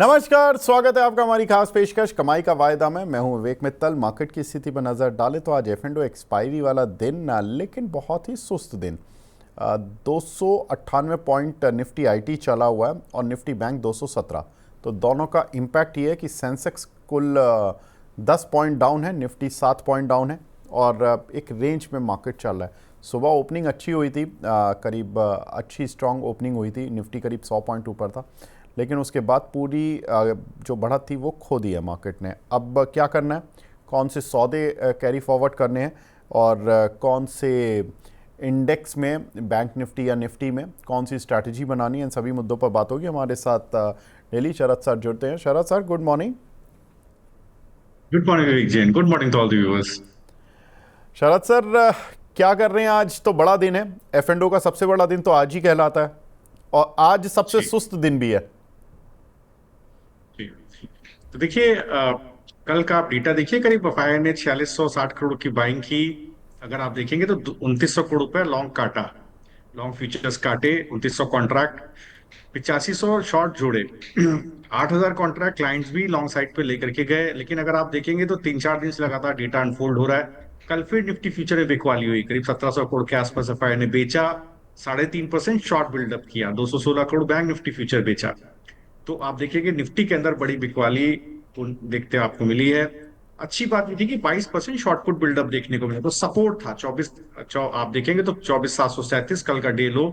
नमस्कार, स्वागत है आपका हमारी खास पेशकश कमाई का वायदा में। मैं हूं विवेक मित्तल। मार्केट की स्थिति पर नज़र डालें तो आज एफ&ओ एक्सपायरी वाला दिन, लेकिन बहुत ही सुस्त दिन। 298 पॉइंट निफ्टी आईटी चला हुआ है और निफ्टी बैंक 217। तो दोनों का इम्पैक्ट ये है कि सेंसेक्स कुल 10 पॉइंट डाउन है, निफ्टी 7 पॉइंट डाउन है और एक रेंज में मार्केट चल रहा है। सुबह ओपनिंग अच्छी हुई थी, करीब अच्छी स्ट्रांग ओपनिंग हुई थी, निफ्टी करीब 100 पॉइंट ऊपर था, लेकिन उसके बाद पूरी जो बढ़त थी वो खो दी है मार्केट ने। अब क्या करना है, कौन से सौदे कैरी फॉरवर्ड करने हैं और कौन से इंडेक्स में, बैंक निफ्टी या निफ्टी में कौन सी स्ट्रैटेजी बनानी है, इन सभी मुद्दों पर बात होगी। हमारे साथ डेली शरद सर जुड़ते हैं। Sharad sir, good morning. Good morning Vivek Jain. Good morning to all the viewers. Sharad sir, क्या कर रहे हैं? आज तो बड़ा दिन है, एफ&ओ का सबसे बड़ा दिन तो आज ही कहलाता है और आज सबसे जी सुस्त दिन भी है। जी। तो देखिए, कल का आप डेटा देखिए। करीब फायर ने 4660 करोड़ की बाइंग की। अगर आप देखेंगे तो 2900 करोड़ रुपए लॉन्ग काटा, लॉन्ग फ्यूचर्स काटे, 2900 कॉन्ट्रैक्ट, 8500 शॉर्ट जोड़े। 8000 कॉन्ट्रैक्ट क्लाइंट्स भी लॉन्ग साइड पे लेकर के गए। लेकिन अगर आप देखेंगे तो 3-4 दिन से लगातार डेटा अनफोल्ड हो रहा है। कल फिर निफ्टी फ्यूचर में बिकवाली हुई, करीब 1700 करोड़ के आसपास एफआईआई ने बेचा। 3.5% शॉर्ट बिल्डअप किया, 216 करोड़ बैंक निफ्टी फ्यूचर बेचा। तो आप देखिए कि निफ्टी के अंदर बड़ी बिकवाली देखते आपको मिली है। अच्छी बात ये थी कि 22% शॉर्ट पुट बिल्डअप देखने को मिला। तो सपोर्ट था 24, आप देखेंगे तो 24,737 कल का डे लो,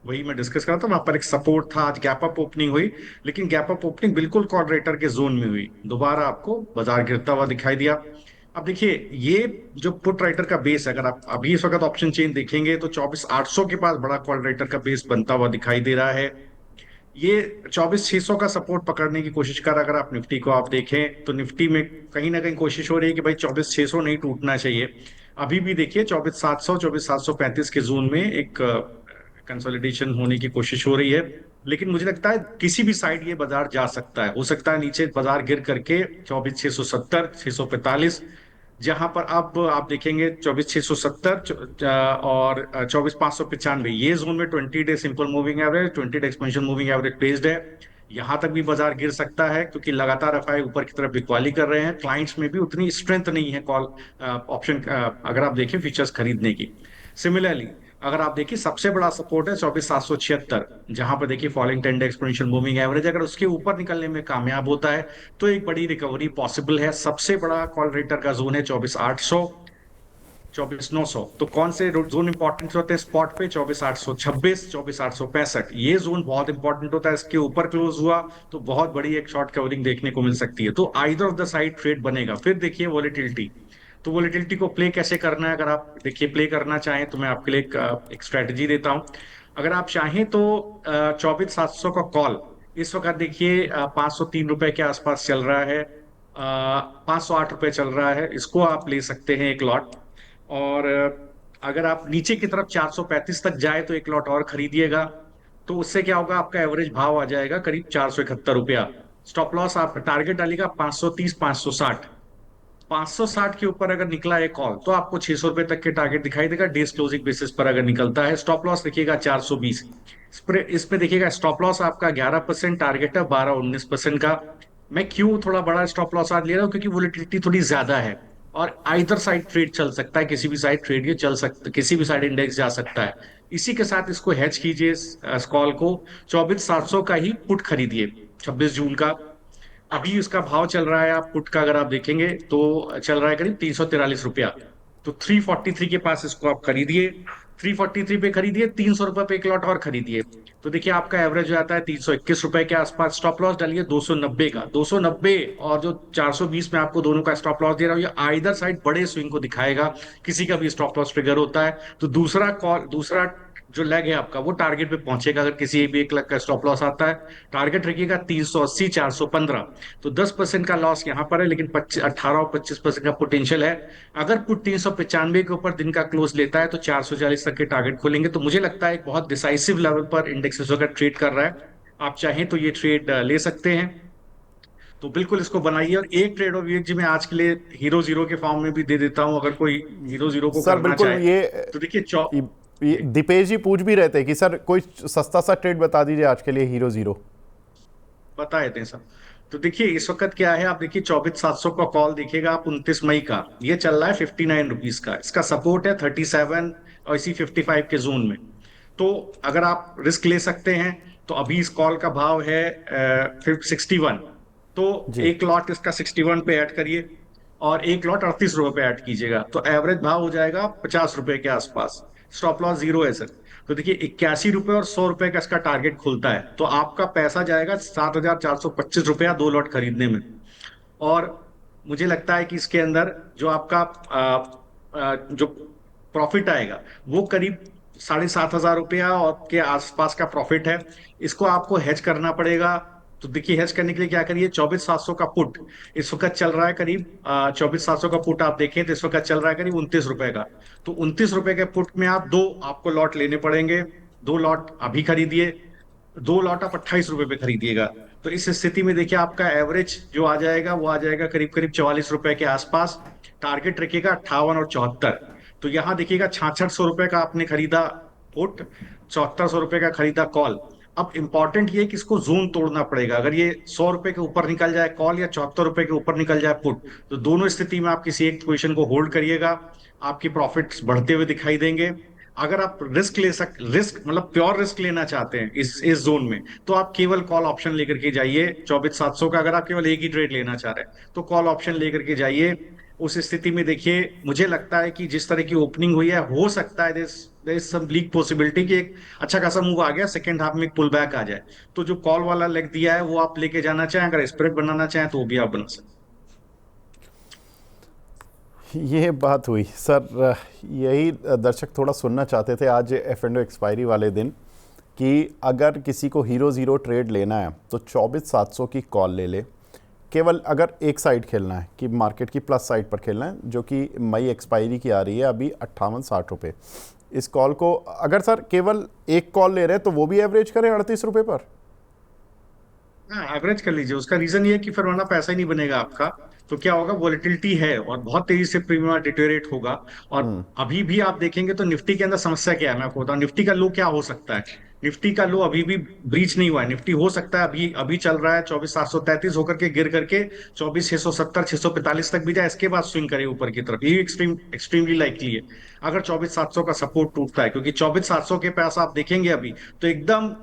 वही मैं डिस्कस कर रहा था। वहां पर एक सपोर्ट था। आज गैप अप ओपनिंग हुई, लेकिन गैप अप ओपनिंग बिल्कुल कॉर्पोरेटर के जोन में हुई। दोबारा आपको बाजार गिरता हुआ दिखाई दिया। अब देखिए, ये जो पुट राइटर का बेस है, अगर आप अभी इस वक्त ऑप्शन चेन देखेंगे तो 24,800 के पास बड़ा कॉल राइटर का बेस बनता हुआ दिखाई दे रहा है। ये 24,600 का सपोर्ट पकड़ने की कोशिश कर, अगर आप निफ्टी को आप देखें तो निफ्टी में कहीं ना कहीं कोशिश हो रही है कि भाई 24,600 नहीं टूटना चाहिए। अभी भी देखिए 24,700, 24,735 के जोन में एक कंसोलिडेशन होने की कोशिश हो रही है। लेकिन मुझे लगता है किसी भी साइड ये बाजार जा सकता है। हो सकता है नीचे बाजार गिर करके 24,670, 645, जहां पर अब आप देखेंगे 24,670 और 24,595, ये जोन में 20 day simple moving average, 20 day expansion moving average based है। यहां तक भी बाजार गिर सकता है क्योंकि लगातार एफआई ऊपर की तरफ बिकवाली कर रहे हैं। क्लाइंट्स में भी उतनी स्ट्रेंथ नहीं है कॉल ऑप्शन, अगर आप देखें फ्यूचर्स खरीदने की। सिमिलरली अगर आप देखिए, सबसे बड़ा सपोर्ट है 24,776, जहां पर देखिए falling 10 day exponential moving average अगर उसके ऊपर निकलने में कामयाब होता है तो एक बड़ी रिकवरी पॉसिबल है। सबसे बड़ा कॉल रेटर का जोन है 24,800, 24,900। तो कौन से जोन इंपॉर्टेंट होते हैं स्पॉट पे? 24,826, 24,865, ये जोन बहुत इंपॉर्टेंट होता है। इसके ऊपर क्लोज हुआ तो बहुत बड़ी एक शॉर्ट कवरिंग देखने को मिल सकती है। तो either of the side trade बनेगा। फिर देखिए वॉलेटिलिटी, तो वॉलेटिलिटी को प्ले कैसे करना है? अगर आप देखिए प्ले करना चाहें तो मैं आपके लिए एक स्ट्रेटेजी देता हूं। अगर आप चाहें तो 24,700 का कॉल इस वक्त देखिए 503 रुपए के आसपास चल रहा है, 508 रुपए चल रहा है। इसको आप ले सकते हैं एक लॉट। और अगर आप नीचे की तरफ 435 तक जाए तो एक लॉट और खरीदिएगा। तो उससे क्या होगा, आपका एवरेज भाव आ जाएगा करीब 471 रुपया। स्टॉप लॉस आप टारगेट डालिएगा 530, 560। 560 के ऊपर अगर निकला है कॉल तो आपको 600 रुपए तक के टारगेट दिखाई देगा डेज क्लोजिंग बेसिस पर। अगर निकलता है स्टॉप लॉस देखिएगा 420। इस पे देखिएगा स्टॉप लॉस आपका 11%, टारगेट है 12-19% का। मैं क्यों थोड़ा बड़ा स्टॉप लॉस आज ले रहा हूँ? क्योंकि वोलेटिलिटी थोड़ी ज्यादा है और आइदर साइड ट्रेड चल सकता है, किसी भी साइड ट्रेड ये चल सकता, किसी भी साइड इंडेक्स जा सकता है। इसी के साथ इसको हेज कीजिए, इस कॉल को 24,700 का ही पुट खरीदिए 26 जून का। अभी उसका भाव चल रहा है, आप पुट का अगर आप देखेंगे तो चल रहा है करीब 343 रुपया। तो 343 के पास इसको आप खरीदिए। 343 पे खरीदिए, 300 रुपए पे एक लॉट और खरीदिए। तो देखिए आपका एवरेज हो जाता है 321 रुपए के आसपास। स्टॉप लॉस डालिए 290 का, 290 और जो 420 में आपको दोनों का स्टॉप लॉस दे रहा हूं, ये आइदर साइड बड़े स्विंग को दिखाएगा। किसी का भी स्टॉप लॉस ट्रिगर होता है तो दूसरा कॉल, दूसरा जो लेग है आपका वो टारगेट पे पहुंचेगा अगर किसी भी एक लेग का स्टॉप लॉस आता है। टारगेट रखिएगा 380, 415। तो 10% का लॉस यहां पर है, लेकिन 18 और 25% का पोटेंशियल है। अगर पुट 395 के ऊपर दिन का क्लोज लेता है तो 440 तक के टारगेट खोलेंगे। तो मुझे लगता है एक बहुत डिसाइसिव लेवल पर इंडेक्स इस वक्त ट्रेड कर रहा है। आप चाहें तो ये ट्रेड ले सकते हैं। तो बिल्कुल इसको बनाइए। और एक ट्रेड और विवेक जी मैं आज के लिए हीरो जीरो के फॉर्म में भी दे देता हूं, अगर कोई हीरो जीरो को सर करना बिल्कुल, चाहे तो देखिए ये जी दीपेश जी पूछ भी रहे थे कि सर कोई सस्ता सा ट्रेड बता दीजिए आज के लिए हीरो जीरो। बता देते हैं सब। तो देखिए इस वक्त क्या है, आप देखिए 24,700 का कॉल देखिएगा आप 29 मई का, ये चल रहा है 59 रुपीज का, इसका सपोर्ट है 37 और इसी 55 के जोन में। तो अगर आप रिस्क ले सकते हैं तो अभी इस कॉल का भाव है 61। तो जी एक लॉट इसका 61 पे ऐड करिए और एक लॉट 38 रुपए पे ऐड कीजिएगा, तो एवरेज भाव हो जाएगा 50 रुपए के आसपास। स्टॉप लॉस जीरो है सर। तो देखिए 81 रुपए और 100 रुपए का इसका टारगेट खुलता है, तो आपका पैसा जाएगा 7,425 रुपया 2 लॉट खरीदने में। और मुझे लगता है कि इसके अंदर जो आपका जो प्रॉफिट आएगा वो करीब 7,500 रुपया और के आसपास का प्रॉफिट है। इसको आपको हेज करना पड़ेगा। तो देखिए हेज करने के लिए क्या करिए, 24,700 का पुट इस वक्त चल रहा है करीब 24,700 का पुट आप देखें तो इस वक्त चल रहा है करीब 29 रुपए का। तो 29 रुपए के पुट में आप दो आपको लॉट लेने पड़ेंगे। 2 लॉट अभी खरीदिए, 2 लॉट आप 28 रुपए पे खरीदिएगा। तो इस स्थिति में देखिए आपका एवरेज जो आ जाएगा वो आ जाएगा करीब करीब 44 रुपए के आसपास। टारगेट रखिएगा 58 और 74। तो यहां देखिएगा 6600 रुपए का आपने खरीदा पुट, 7400 रुपए का खरीदा कॉल। अब इंपॉर्टेंट ये है कि इसको जोन तोड़ना पड़ेगा। अगर ये 100 रुपए के ऊपर निकल जाए कॉल या 74 रुपए के ऊपर निकल जाए पुट, तो दोनों स्थिति में आप किसी एक पोजीशन को होल्ड करिएगा, आपकी प्रॉफिट्स बढ़ते हुए दिखाई देंगे। अगर आप रिस्क मतलब प्योर रिस्क लेना चाहते हैं इस जोन में, तो आप केवल कॉल ऑप्शन लेकर के जाइए 24,700 का। अगर आप केवल एक ही ट्रेड लेना चाह रहे हैं तो कॉल ऑप्शन लेकर के जाइए। उस स्थिति में देखिए मुझे लगता है कि जिस तरह की ओपनिंग हुई है हो सकता है there is some leak possibility कि एक अच्छा खासा मूव आ गया, सेकंड हाफ में एक पुल बैक आ जाए। तो जो कॉल वाला लेग दिया है वो आप लेके जाना चाहें, अगर स्प्रेड बनाना चाहें तो वो भी आप बना सकते ये बात हुई सर। यही दर्शक थोड़ा सुनना चाहते थे आज F&O एक्सपायरी वाले दिन कि अगर किसी को हीरो ज़ीरो ट्रेड लेना है तो 24,700 की कॉल ले ले। केवल अगर एक साइड खेलना है कि मार्केट की प्लस साइड पर खेलना है, जो कि मई एक्सपायरी की आ रही है अभी 58-60 रुपये। इस कॉल को अगर सर केवल एक कॉल ले रहे हैं तो वो भी एवरेज करें 38 रुपये पर। हाँ एवरेज कर लीजिए। उसका रीजन ये है कि फिर वरना पैसा ही नहीं बनेगा आपका। तो क्या होगा, वॉलेटिलिटी है और बहुत तेजी से प्रीमियम डिटेरिएट होगा। और अभी भी आप देखेंगे तो निफ्टी के अंदर समस्या क्या है मैं आपको बताऊं। निफ्टी का लो क्या हो सकता है, निफ्टी का लो अभी भी ब्रीच नहीं हुआ है। निफ्टी हो सकता है अभी अभी चल रहा है 24,733 होकर के गिर करके 24,670 645 तक भी जाए, इसके बाद स्विंग करे ऊपर की तरफ, ये एक्सट्रीमली लाइकली है। अगर 24,700 का सपोर्ट टूटता है, क्योंकि 24,700 के पास आप देखेंगे अभी तो एकदम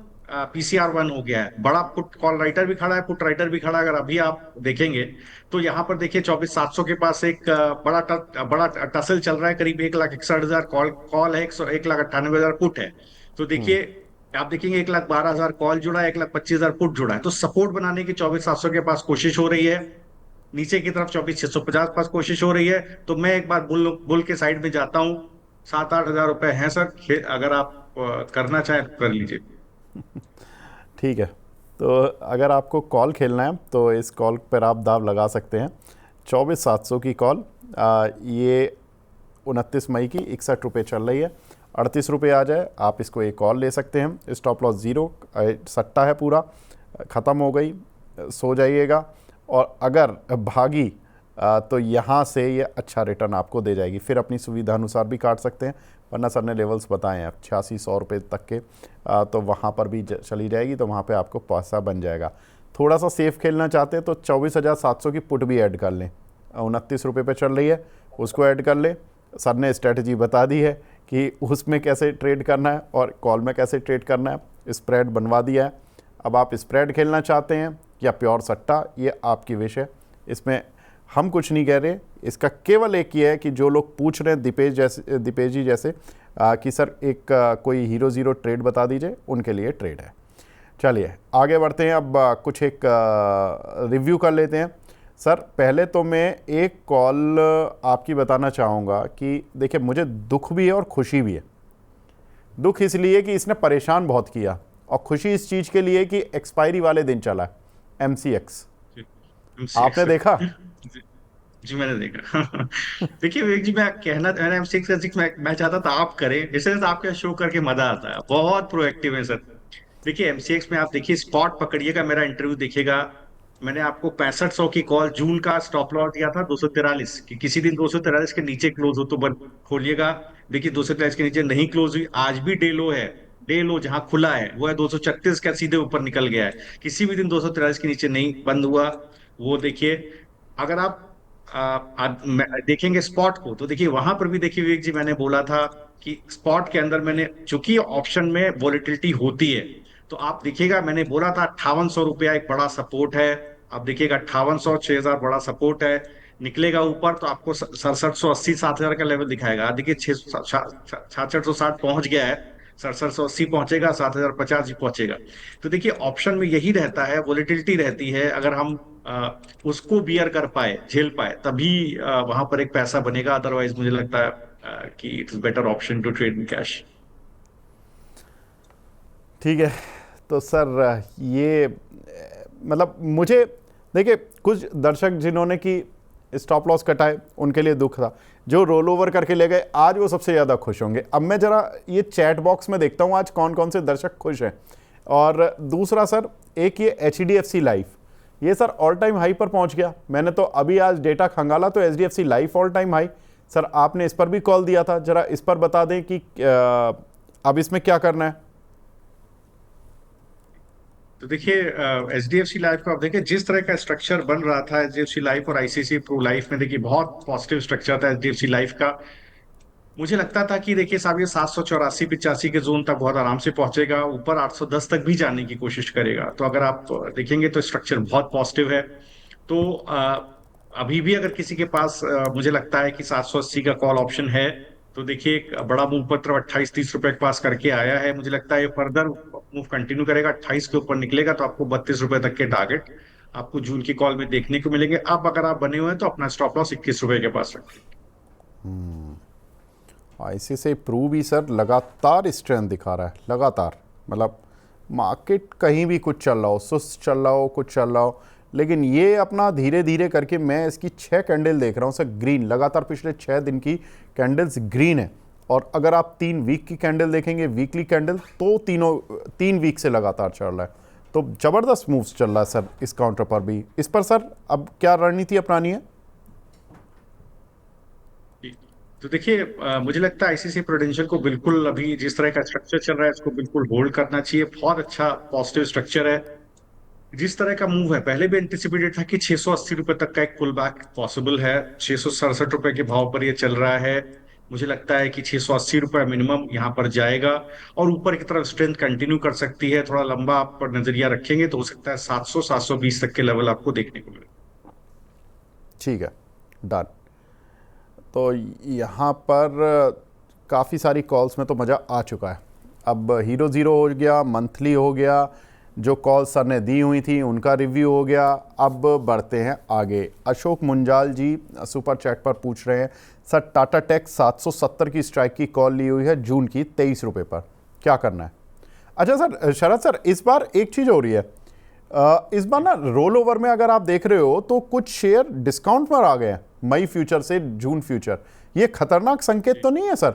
पीसीआर 1 हो गया है। बड़ा पुट कॉल राइटर भी खड़ा है, पुट राइटर भी खड़ा है। अगर अभी आप देखेंगे तो यहाँ पर देखिए 24,700 के पास एक बड़ा टसल चल रहा है, करीब 1,61,000 कॉल कॉल है, 1,98,000 पुट है। तो देखिए आप देखेंगे 1,12,000 कॉल जुड़ा है, 1,25,000 पुट जुड़ा है। तो सपोर्ट बनाने की 24,700 के पास कोशिश हो रही है, नीचे की तरफ 24,650 पास कोशिश हो रही है। तो मैं एक बार बुल बुल के साइड में जाता हूँ। 7-8 हजार रुपए हैं सर, अगर आप करना चाहें तो कर लीजिए। ठीक है, तो अगर आपको कॉल खेलना है तो इस कॉल पर आप दाव लगा सकते हैं। 24,700 की कॉल ये 29 मई की 61 रुपये चल रही है। 38 रुपये आ जाए आप इसको एक कॉल ले सकते हैं। स्टॉप लॉस ज़ीरो, सट्टा है पूरा, ख़त्म हो गई, सो जाइएगा। और अगर भागी तो यहाँ से ये अच्छा रिटर्न आपको दे जाएगी। फिर अपनी सुविधा अनुसार भी काट सकते हैं, वरना सर ने लेवल्स बताए हैं 86-100 रुपये तक के, तो वहाँ पर भी चली जाएगी, तो वहाँ पे आपको पैसा बन जाएगा। थोड़ा सा सेफ खेलना चाहते हैं तो 24,700 की पुट भी ऐड कर लें, 29 रुपये पे चल रही है, उसको ऐड कर लें। सर ने स्ट्रेटजी बता दी है कि उसमें कैसे ट्रेड करना है और कॉल में कैसे ट्रेड करना है, स्प्रेड बनवा दिया है। अब आप स्प्रेड खेलना चाहते हैं या प्योर सट्टा, ये आपकी विश है, इसमें हम कुछ नहीं कह रहे। इसका केवल एक ये है कि जो लोग पूछ रहे हैं दीपेश जी जैसे कि सर एक कोई हीरो ज़ीरो ट्रेड बता दीजिए, उनके लिए ट्रेड है। चलिए आगे बढ़ते हैं। अब कुछ एक रिव्यू कर लेते हैं। सर पहले तो मैं एक कॉल आपकी बताना चाहूँगा कि देखिए मुझे दुख भी है और खुशी भी है। दुख इसलिए कि इसने परेशान बहुत किया, और खुशी इस चीज़ के लिए कि एक्सपायरी वाले दिन चला MCX। आपने देखा? जी मैंने देखा। देखिए विवेक जी, मैंने एमसीएक्स का जिक्र मैं चाहता था आप करें, इसलिए तो आपके शो करके मजा आता है, बहुत प्रोएक्टिव है सर। देखिए एमसीएक्स में आप देखिए स्पॉट पकड़िएगा, मेरा इंटरव्यू देखिएगा। मैंने आपको 6500 की कॉल जून का स्टॉप लॉस दिया था 243 कि किसी दिन 243 के नीचे क्लोज हो तो बंद खोलिएगा। देखिए 243 के नीचे नहीं क्लोज हुई, आज भी डे लो है डे लो जहां खुला है वो है 236 का, सीधे ऊपर निकल गया है, किसी भी दिन 243 के नीचे नहीं बंद हुआ। वो देखिए, अगर आप देखेंगे स्पॉट को, तो देखिए वहां पर भी देखिए विवेक जी, मैंने बोला था कि स्पॉट के अंदर मैंने, चूंकि ऑप्शन में वॉलेटिलिटी होती है, तो आप देखिएगा मैंने बोला था 5800 रुपया एक बड़ा सपोर्ट है। आप देखिएगा 5800, 6000 बड़ा सपोर्ट है। निकलेगा ऊपर तो आपको 6780, 7000 का लेवल दिखाएगा। देखिए 6660 पहुंच गया है, 6780 पहुंचेगा, 7050 भी पहुंचेगा। तो देखिए ऑप्शन में यही रहता है, वोलेटिलिटी रहती है। अगर हम उसको बियर कर पाए, झेल पाए, तभी वहां पर एक पैसा बनेगा। अदरवाइज मुझे लगता है कि it's better option to trade in cash. ठीक है। तो सर ये मतलब मुझे देखिए, कुछ दर्शक जिन्होंने कि स्टॉप लॉस कटाए उनके लिए दुख था, जो रोल ओवर करके ले गए आज वो सबसे ज़्यादा खुश होंगे। अब मैं ज़रा ये चैट बॉक्स में देखता हूँ आज कौन कौन से दर्शक खुश हैं। और दूसरा सर, एक ये HDFC लाइफ, ये सर ऑल टाइम हाई पर पहुंच गया। मैंने तो अभी आज डेटा खंगाला तो HDFC life all time high. Sir आपने इस पर भी कॉल दिया था, जरा इस पर बता दें कि अब इसमें क्या करना है। तो देखिए HDFC लाइफ को आप देखिए, जिस तरह का स्ट्रक्चर बन रहा था HDFC लाइफ और ICICI प्रू लाइफ में, देखिए बहुत पॉजिटिव स्ट्रक्चर था HDFC लाइफ का। मुझे लगता था कि देखिए साहब ये 784-85 के जोन तक बहुत आराम से पहुंचेगा, ऊपर 810 तक भी जाने की कोशिश करेगा। तो अगर आप देखेंगे तो स्ट्रक्चर बहुत पॉजिटिव है। तो अभी भी अगर किसी के पास मुझे लगता है कि 780 का कॉल ऑप्शन है, तो देखिए एक बड़ा मूव पत्र 28-30 रुपए के पास करके आया है। मुझे लगता है ये फर्दर मूव कंटिन्यू करेगा, 28 के ऊपर निकलेगा तो आपको 32 रुपए तक के टारगेट आपको जून की कॉल में देखने को मिलेंगे। अब अगर आप बने हुए हैं तो अपना स्टॉप लॉस 21 रुपए के पास रखें। ICICI प्रू भी सर लगातार स्ट्रेंथ दिखा रहा है, लगातार। मतलब मार्केट कहीं भी कुछ चल रहा हो, सुस्त चल रहा हो, कुछ चल रहा हो, लेकिन ये अपना धीरे धीरे करके, मैं इसकी 6 कैंडल देख रहा हूँ सर ग्रीन, लगातार पिछले 6 दिन की कैंडल्स ग्रीन है। और अगर आप 3 वीक की कैंडल देखेंगे, वीकली कैंडल, तो 3 वीक से लगातार चल रहा है। तो ज़बरदस्त मूव्स चल रहा है सर इस काउंटर पर भी। इस पर सर अब क्या रणनीति अपनानी है। तो देखिए मुझे लगता है आईसीआईसीआई प्रूडेंशियल को बिल्कुल अभी जिस तरह का स्ट्रक्चर चल रहा है इसको बिल्कुल होल्ड करना चाहिए। बहुत अच्छा पॉजिटिव स्ट्रक्चर है। जिस तरह का मूव है, पहले भी एंटिसिपेटेड था कि 680 रुपए तक का एक पुल बैक पॉसिबल है। 667 रुपए के भाव पर ये चल रहा है। मुझे लगता है कि 680 रुपए मिनिमम यहाँ पर जाएगा और ऊपर की तरफ स्ट्रेंथ कंटिन्यू कर सकती है। थोड़ा लंबा आप पर नजरिया रखेंगे तो हो सकता है 700-720 तक के लेवल आपको देखने को मिले। ठीक है, डन। तो यहाँ पर काफ़ी सारी कॉल्स में तो मज़ा आ चुका है। अब हीरो ज़ीरो हो गया, मंथली हो गया, जो कॉल सर ने दी हुई थी उनका रिव्यू हो गया। अब बढ़ते हैं आगे। अशोक मुंजाल जी सुपर चैट पर पूछ रहे हैं, सर टाटा टेक 770 की स्ट्राइक की कॉल ली हुई है जून की 23 रुपये पर, क्या करना है। अच्छा सर, शरद सर, इस बार एक चीज़ हो रही है, इस बार ना रोल ओवर में अगर आप देख रहे हो तो कुछ शेयर डिस्काउंट पर आ गए हैं, मई फ्यूचर से जून फ्यूचर। ये खतरनाक संकेत तो नहीं है सर।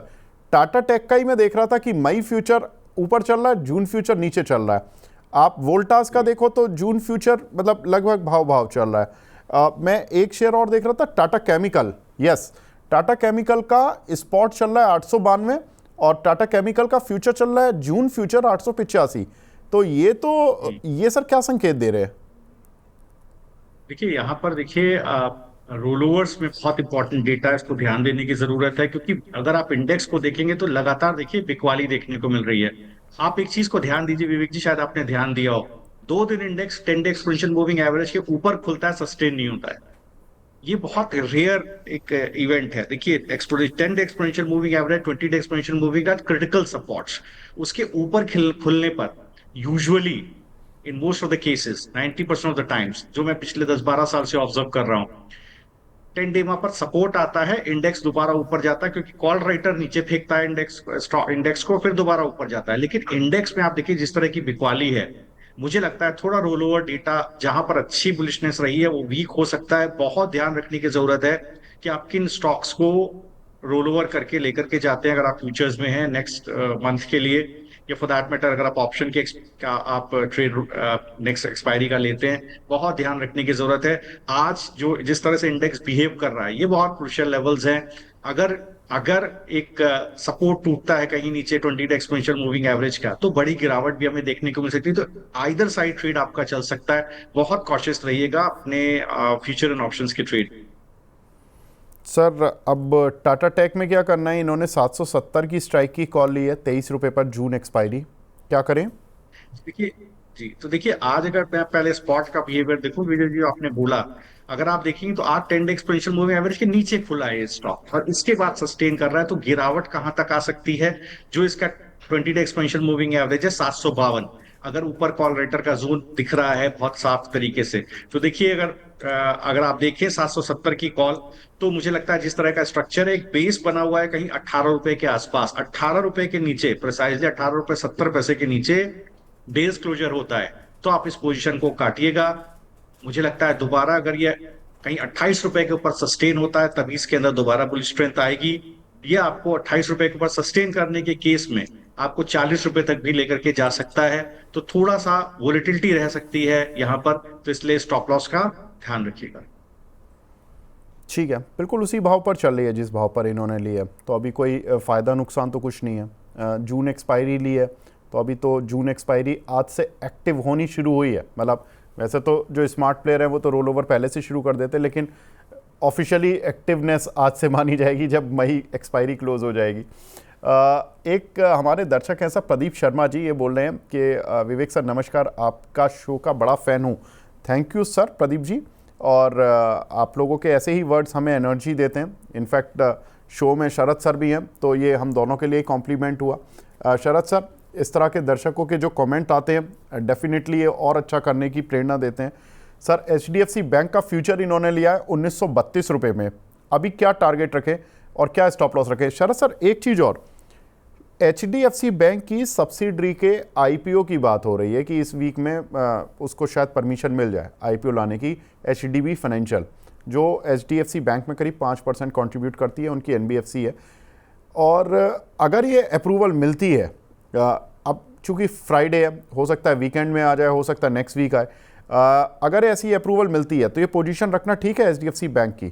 टाटा टेक का ही मैं देख रहा था कि मई फ्यूचर ऊपर चल रहा है, जून फ्यूचर नीचे चल रहा है। आप वोल्टास का देखो तो जून फ्यूचर मतलब लगभग भाव भाव चल रहा है। मैं एक शेयर और देख रहा था, Tata chemical. Yes, Tata chemical का स्पॉट चल रहा है 892 और टाटा केमिकल का फ्यूचर चल रहा है जून फ्यूचर 885। तो ये सर क्या संकेत दे रहे हैं। देखिए यहाँ पर देखिए रोल ओवर्स में बहुत इंपॉर्टेंट डेटा है, इसको ध्यान देने की जरूरत है। क्योंकि अगर आप इंडेक्स को देखेंगे तो लगातार देखिए बिकवाली देखने को मिल रही है। आप एक चीज को ध्यान दीजिए विवेक जी, शायद आपने ध्यान दिया हो, 2 दिन index 10 day exponential moving average के ऊपर खुलता है, सस्टेन नहीं होता है। ये बहुत रेयर एक इवेंट है। देखिए 10 day exponential moving average, 20 day exponential moving average, critical supports, उसके ऊपर खुलने पर usually in most of the cases 90% of the times, जो मैं पिछले 10-12 साल से ऑब्जर्व कर रहा हूं, 10 डे वहां पर सपोर्ट आता है, इंडेक्स दोबारा ऊपर जाता है क्योंकि कॉल राइटर नीचे फेंकता है इंडेक्स को, फिर दोबारा ऊपर जाता है। लेकिन इंडेक्स में आप देखिए जिस तरह की बिकवाली है, मुझे लगता है थोड़ा रोल ओवर डेटा जहां पर अच्छी बुलिशनेस रही है वो वीक हो सकता है। बहुत ध्यान रखने की जरूरत है कि आप किन स्टॉक्स को रोल ओवर करके लेकर के जाते हैं। अगर आप फ्यूचर्स में हैं नेक्स्ट मंथ के लिए, या फॉर दैट मैटर अगर आप ऑप्शन के का आप ट्रेड नेक्स्ट एक्सपायरी का लेते हैं, बहुत ध्यान रखने की जरूरत है। आज जो जिस तरह से इंडेक्स बिहेव कर रहा है, ये बहुत क्रुशियल लेवल्स हैं। अगर अगर एक सपोर्ट टूटता है कहीं नीचे 20 डे एक्सपोनेंशियल मूविंग एवरेज का, तो बड़ी गिरावट भी हमें देखने को मिल सकती है। तो आइदर साइड ट्रेड आपका चल सकता है। बहुत कॉशियस रहिएगा अपने फ्यूचर एंड ऑप्शंस के ट्रेड। सर अब टाटा टेक में क्या करना है? इन्होंने 770 की स्ट्राइक की कॉल ली है, 23 रुपए पर जून एक्सपायरी, क्या करें? देखिए जी, तो देखिए आज अगर मैं पहले स्पॉट का बिहेवियर देखूं, विजय जी आपने बोला, अगर आप देखेंगे तो आज 10 डे एक्सपोनेंशियल मूविंग एवरेज के नीचे खुला है ये स्टॉक, और इसके बाद सस्टेन कर रहा है। तो गिरावट कहां तक आ सकती है? जो इसका 20 डे एक्सपोनेंशियल मूविंग एवरेज है 752, अगर ऊपर कॉल राइटर का जोन दिख रहा है बहुत साफ तरीके से, तो देखिए अगर आप देखें 770 की कॉल, तो मुझे लगता है जिस तरह का स्ट्रक्चर है, एक बेस बना हुआ है कहीं 18 रुपए के आसपास, 18 रुपए के नीचे, प्रिसाइजली 18 रुपए 70 पैसे के नीचे डेज क्लोजर होता है। तो आप इस पोजीशन को काटिएगा। मुझे लगता है दोबारा अगर ये कहीं 28 रुपए के ऊपर सस्टेन होता है, तभी इसके अंदर दोबारा बुल स्ट्रेंथ आएगी। ये आपको 28 रुपए के ऊपर सस्टेन करने के केस में आपको 40 रुपए तक भी लेकर के जा सकता है। तो थोड़ा सा वोलेटिलिटी रह सकती है यहां पर, तो इसलिए स्टॉप लॉस का ध्यान रखिएगा। ठीक है, बिल्कुल उसी भाव पर चल रही है जिस भाव पर इन्होंने लिया, तो अभी कोई फ़ायदा नुकसान तो कुछ नहीं है। जून एक्सपायरी ली है, तो अभी तो जून एक्सपायरी आज से एक्टिव होनी शुरू हुई है। मतलब वैसे तो जो स्मार्ट प्लेयर हैं वो तो रोल ओवर पहले से शुरू कर देते, लेकिन ऑफिशियली एक्टिवनेस आज से मानी जाएगी जब मई एक्सपायरी क्लोज हो जाएगी। एक हमारे दर्शक हैं सर प्रदीप शर्मा जी, ये बोल रहे हैं कि विवेक सर नमस्कार, आपका शो का बड़ा फ़ैन हूँ। Thank you sir Pradeep ji, और आप लोगों के ऐसे ही वर्ड्स हमें एनर्जी देते हैं। इनफैक्ट शो में शरद सर भी हैं, तो ये हम दोनों के लिए कॉम्प्लीमेंट हुआ। शरद सर, इस तरह के दर्शकों के जो कमेंट आते हैं डेफिनेटली ये और अच्छा करने की प्रेरणा देते हैं। सर HDFC बैंक का फ्यूचर इन्होंने लिया है 1932 रुपये में, अभी क्या टारगेट रखें और क्या स्टॉप लॉस रखें? शरद सर एक चीज़ और, HDFC बैंक की सब्सिडरी के IPO की बात हो रही है कि इस वीक में उसको शायद परमिशन मिल जाए IPO लाने की। HDB फाइनेंशियल जो HDFC बैंक में करीब 5% कंट्रीब्यूट करती है, उनकी NBFC है, और अगर ये अप्रूवल मिलती है, अब चूंकि फ्राइडे है, हो सकता है वीकेंड में आ जाए, हो सकता है नेक्स्ट वीक आए, अगर ऐसी अप्रूवल मिलती है तो ये पोजीशन रखना ठीक है HDFC बैंक की?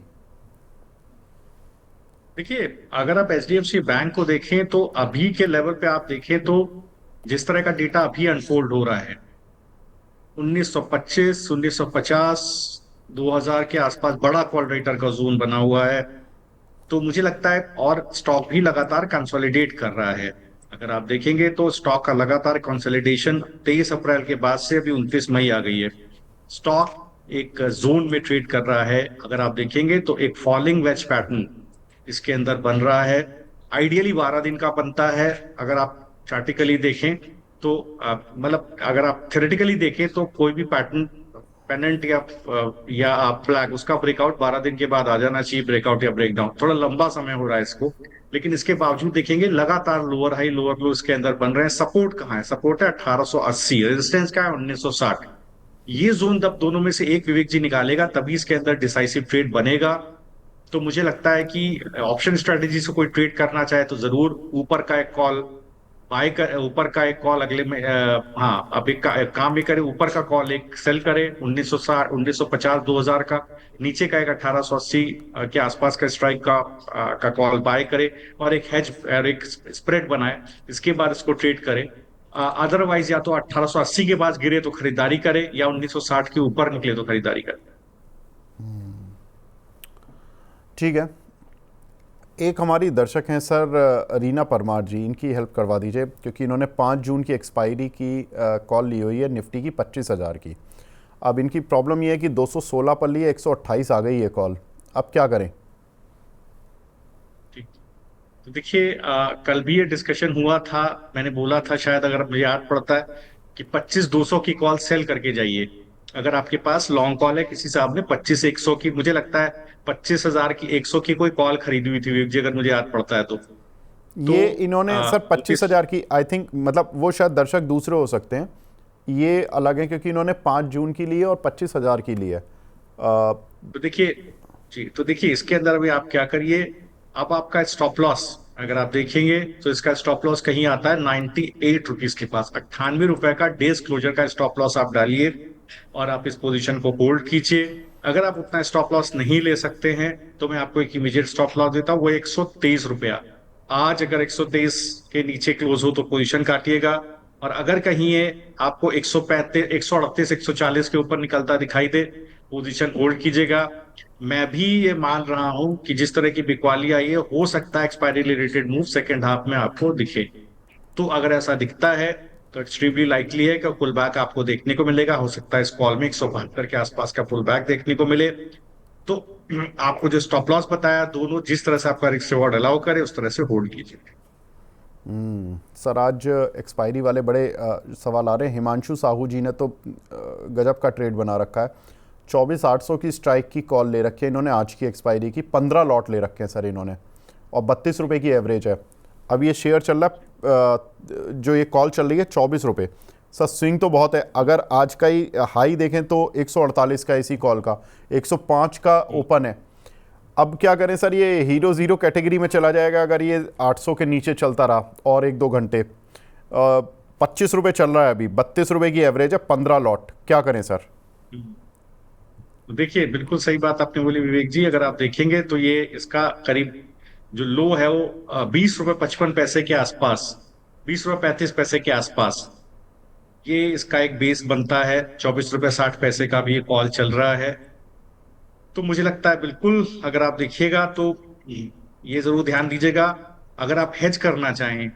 देखिए अगर आप HDFC बैंक को देखें, तो अभी के लेवल पे आप देखें तो जिस तरह का डेटा अभी अनफोल्ड हो रहा है, 1925, 1950, 2000 के आसपास बड़ा कॉल राइटर का जोन बना हुआ है। तो मुझे लगता है, और स्टॉक भी लगातार कंसोलिडेट कर रहा है। अगर आप देखेंगे तो स्टॉक का लगातार कंसोलिडेशन 23 अप्रैल के बाद से अभी 29 मई आ गई है। स्टॉक एक जोन में ट्रेड कर रहा है। अगर आप देखेंगे तो एक फॉलिंग वेज पैटर्न इसके अंदर बन रहा है। आइडियली 12 दिन का बनता है। अगर आप चार्टिकली देखें तो मतलब अगर आप थ्योरेटिकली देखें तो कोई भी पैटर्न पेनेंट या आप फ्लैग उसका ब्रेकआउट 12 दिन के बाद आ जाना चाहिए, ब्रेकआउट या ब्रेकडाउन। थोड़ा लंबा समय हो रहा है इसको, लेकिन इसके बावजूद देखेंगे लगातार लोअर हाई लोअर लो इसके अंदर बन रहे हैं। सपोर्ट कहाँ है? सपोर्ट है 1880, रेजिस्टेंस क्या है 1960। ये जोन जब दोनों में से एक विवेक जी निकालेगा, तभी इसके अंदर डिसाइसिव ट्रेड बनेगा। तो मुझे लगता है कि ऑप्शन स्ट्रेटेजी से कोई ट्रेड करना चाहे तो जरूर ऊपर का एक कॉल बाय कर, ऊपर का एक कॉल अगले में हाँ अब एक काम भी करे, ऊपर का कॉल एक सेल करे 1960, 1950, 2000 का, नीचे का एक 1880 के आसपास का स्ट्राइक का कॉल बाय करे, और एक हेज और एक स्प्रेड बनाए, इसके बाद इसको ट्रेड करे। अदरवाइज या तो 1880 के बाद गिरे तो खरीदारी करे, या 1960 के ऊपर निकले तो खरीदारी करे। ठीक है, एक हमारी दर्शक हैं सर रीना परमार जी, इनकी हेल्प करवा दीजिए, क्योंकि इन्होंने 5 जून की एक्सपायरी की कॉल ली हुई है निफ्टी की 25,000 की। अब इनकी प्रॉब्लम ये है कि 216 पर ली है, 128 आ गई है कॉल, अब क्या करें? ठीक। तो देखिए कल भी ये डिस्कशन हुआ था। मैंने बोला था, शायद अगर मुझे याद पड़ता है, कि 25,200 की कॉल सेल करके जाइए। अगर आपके पास लॉन्ग कॉल है, किसी साहब ने 25,100 की, मुझे लगता है 25,000 की 100 की कोई कॉल खरीदी हुई थी विवेक जी, अगर मुझे याद पड़ता है तो ये इन्होंने सर 25,000 की, आई थिंक, मतलब वो शायद दर्शक दूसरे हो सकते हैं, ये अलग है, क्योंकि इन्होंने 5 जून की ली है और 25,000 की ली है। तो देखिए जी, तो देखिए इसके अंदर अभी आप क्या करिए, अब आपका स्टॉप लॉस अगर आप देखेंगे तो इसका स्टॉप लॉस कहीं आता है 98 रुपीज के पास। 98 रुपए का डेज क्लोजर का स्टॉप लॉस आप डालिए, और आप इस पोजीशन को होल्ड कीजिए। अगर आप उतना स्टॉप लॉस नहीं ले सकते हैं तो मैं आपको एक इमीडिएट स्टॉप लॉस देता हूँ, वो 123 रुपया। आज अगर 123 के नीचे क्लोज हो तो पोजीशन काटिएगा, और अगर कहीं ये आपको 135, 138, 140 के ऊपर निकलता दिखाई दे, पोजीशन होल्ड कीजिएगा। मैं भी ये मान रहा हूं कि जिस तरह की बिकवाली आई है, हो सकता है expiry related move second half में आपको दिखे। तो अगर ऐसा दिखता है तो एक्सट्रीमली लाइकली है कि पुल बैक आपको देखने को मिलेगा। हो सकता है इस कॉल में 172 के आसपास का पुल बैक देखने को मिले। तो आपको जो स्टॉप लॉस बताया, दोनों जिस तरह से आपका रिस्क रिवॉर्ड अलाउ करे उस तरह से होल्ड कीजिए। सर आज एक्सपायरी वाले बड़े सवाल आ रहे हैं। हिमांशु साहू जी ने तो गजब का ट्रेड बना रखा है। 24,800 की स्ट्राइक की कॉल ले रखी है इन्होंने, आज की एक्सपायरी की 15 लॉट ले रखे हैं सर इन्होंने, और 32 रुपये की एवरेज है। अब ये शेयर चल रहा है, जो ये कॉल चल रही है 24 रुपये। सर स्विंग तो बहुत है, अगर आज का ही हाई देखें तो 148 का इसी कॉल का, 105 का ओपन है। अब क्या करें सर, ये हीरो ज़ीरो कैटेगरी में चला जाएगा अगर ये 800 के नीचे चलता रहा और 1-2 घंटे। 25 रुपये चल रहा है अभी, 32 रुपये की एवरेज है, 15 लॉट, क्या करें सर? तो देखिए, बिल्कुल सही बात आपने बोली विवेक जी। अगर आप देखेंगे तो ये इसका करीब जो लो है वो 20 रुपये 55 पैसे के आसपास, 20 रुपये 35 पैसे के आसपास ये इसका एक बेस बनता है। 24 रुपये 60 पैसे का भी ये कॉल चल रहा है। तो मुझे लगता है बिल्कुल, अगर आप देखिएगा तो ये जरूर ध्यान दीजिएगा। अगर आप हेज करना चाहें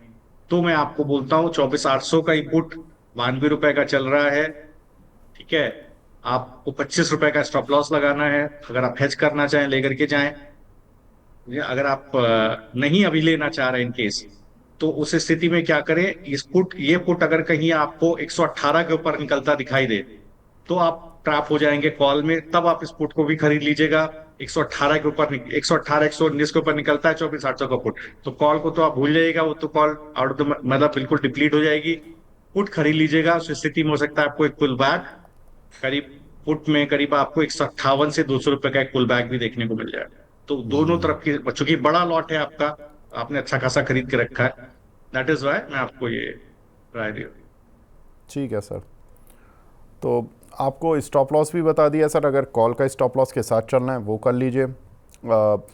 तो मैं आपको बोलता हूं 24,800 का इनपुट 92 रुपए का चल रहा है। ठीक है, आपको 25 रुपए का स्टॉप लॉस लगाना है। अगर आप हेज करना चाहें लेकर के जाएं। अगर आप नहीं अभी लेना चाह रहे इन केस, तो उस स्थिति में क्या करें, इस पुट ये पुट अगर कहीं आपको 118 के ऊपर निकलता दिखाई दे तो आप ट्रैप हो जाएंगे कॉल में। तब आप इस पुट को भी खरीद लीजिएगा। 118 के ऊपर, 118 119 के ऊपर निकलता है 24,800 का पुट, तो कॉल को तो आप भूल जाइएगा, वो तो कॉल आउट ऑफ द मतलब बिल्कुल डिप्लीट हो जाएगी। पुट खरीद लीजिएगा। उस स्थिति में हो सकता है आपको एक पुल बैक करीब, पुट में करीब आपको 158 से 200 रुपए का एक पुल बैक भी देखने को मिल जाएगा। तो दोनों तरफ की, बच्चों की बड़ा लॉट है आपका, आपने अच्छा खासा खरीद के रखा है, दैट इज वाई मैं आपको ये राय दे रही हूँ। ठीक है सर, तो आपको स्टॉप लॉस भी बता दिया सर। अगर कॉल का स्टॉप लॉस के साथ चलना है वो कर लीजिए।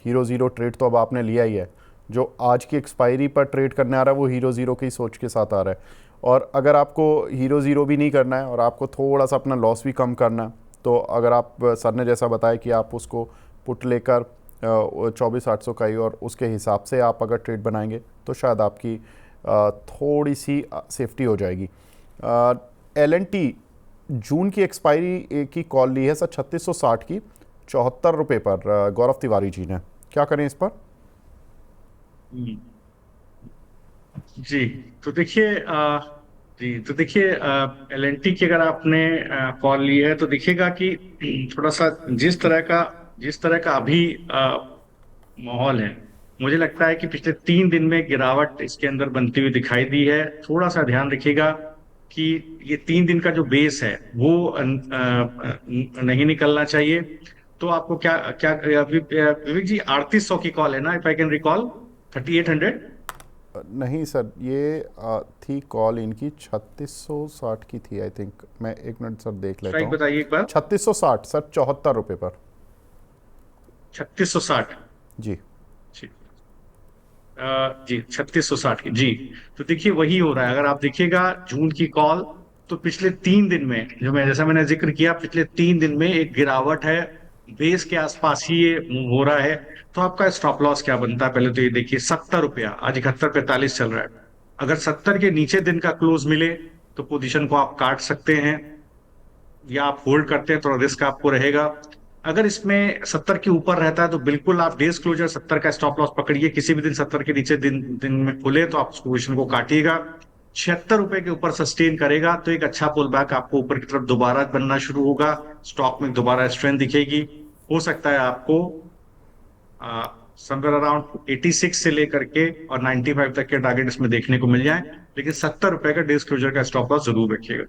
हीरो ज़ीरो ट्रेड तो अब आपने लिया ही है, जो आज की एक्सपायरी पर ट्रेड करने आ रहा है वो हीरो ज़ीरो की सोच के साथ आ रहा है। और अगर आपको हीरो ज़ीरो भी नहीं करना है और आपको थोड़ा सा अपना लॉस भी कम करना है, तो अगर आप सर ने जैसा बताया कि आप उसको पुट लेकर 24,800 का ही और उसके हिसाब से आप अगर ट्रेड बनाएंगे तो शायद आपकी थोड़ी सी सेफ्टी हो जाएगी। LNT जून की एक्सपायरी की कॉल ली है सर 3660 की, 74 रुपये पर, गौरव तिवारी जी ने, क्या करें इस पर? जी तो देखिए LNT की अगर आपने कॉल ली है तो देखिएगा कि थोड़ा सा जिस तरह का अभी माहौल है, मुझे लगता है कि पिछले 3 दिन में गिरावट इसके अंदर बनती हुई दिखाई दी है। थोड़ा सा ध्यान रखिएगा कि ये 3 दिन का जो बेस है वो नहीं निकलना चाहिए। तो आपको क्या क्या विवेक जी, 3800 की कॉल है ना, इफ आई कैन रिकॉल, 3800? नहीं सर, ये थी कॉल इनकी 3660 की थी आई थिंक। मैं एक मिनट सर देख लेता स्ट्राइक हूँ। बताइए एक बार। 3660 सर, 74 रुपये पर। 3660 जी जी 3660 की जी। तो देखिए वही हो रहा है। अगर आप देखिएगा जून की कॉल, तो पिछले 3 दिन में जो जैसा मैंने जिक्र किया, पिछले 3 दिन में एक गिरावट है, बेस के आसपास ही ये मूव हो रहा है। तो आपका स्टॉप लॉस क्या बनता है, पहले तो ये देखिए। 70 रुपया, आज 71.45 चल रहा है। अगर 70 के नीचे दिन का क्लोज मिले तो पोजीशन को आप काट सकते हैं, या आप होल्ड करते हैं, थोड़ा रिस्क आपको रहेगा। अगर इसमें 70 के ऊपर रहता है तो बिल्कुल आप डेज क्लोजर 70 का स्टॉप लॉस पकड़िए। किसी भी दिन 70 के नीचे दिन दिन में खुले तो आप पोजीशन को काटिएगा। 76 रुपए के ऊपर सस्टेन करेगा तो एक अच्छा पुल बैक आपको ऊपर की तरफ दोबारा बनना शुरू होगा, स्टॉक में दोबारा स्ट्रेंथ दिखेगी। हो सकता है आपको समवेयर अराउंड 86 से लेकर के और 95 तक के टारगेट इसमें देखने को मिल जाए, लेकिन 70 रुपए का डेज क्लोजर का स्टॉप लॉस जरूर रखिएगा।